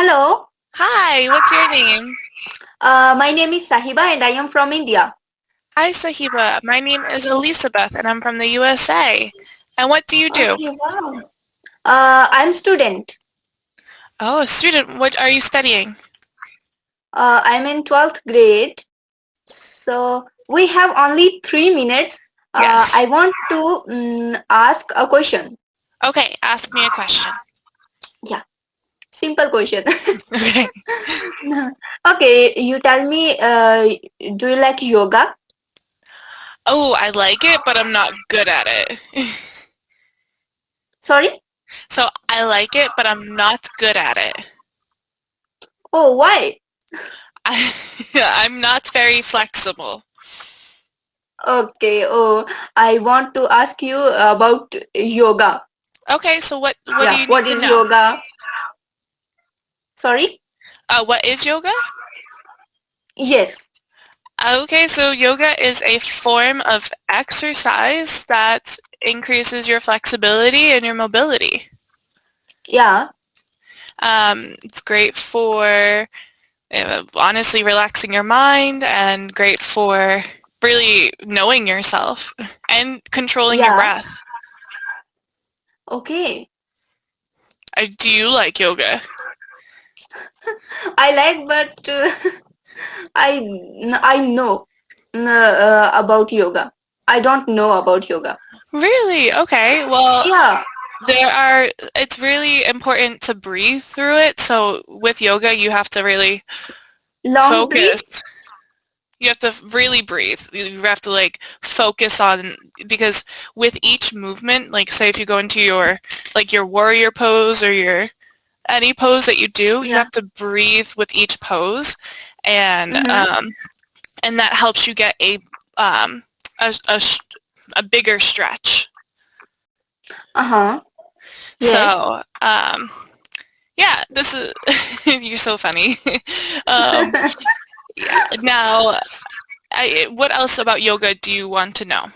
Hello, Hi, what's your name? my name is Sahiba and I am from India. Hi, Sahiba. My name is Elizabeth and I'm from the USA. And what do you do? Okay, wow. I'm student. Oh, a student. What are you studying? I'm in 12th grade. So we have only 3 minutes. Yes. I want to ask a question. Okay, ask me a question. Yeah, simple question. Okay. Okay, you tell me, do you like yoga? Oh, I like it, but I'm not good at it. Sorry? So I like it, but I'm not good at it. Oh, why? I'm not very flexible. Okay, oh, I want to ask you about yoga. Okay, so what do Yeah, you need what to is know? yoga? Sorry? What is yoga? Yes. Okay, so yoga is a form of exercise that increases your flexibility and your mobility. Yeah. It's great for honestly relaxing your mind and great for really knowing yourself and controlling your Yeah. breath. Okay. Do you like yoga? I like, but I know about yoga. I don't know about yoga. Really? Okay. Well, Yeah. it's really important to breathe through it. So with yoga, you have to really Long breathe. focus. You have to really breathe. You have to focus on, because with each movement, like say if you go into your warrior pose or your any pose that you do, you Yeah. have to breathe with each pose, and Mm-hmm. that helps you get um, a, a, a bigger stretch. Uh-huh. Yes. So yeah, this is you're so funny. um, yeah. Now, what else about yoga do you want to know?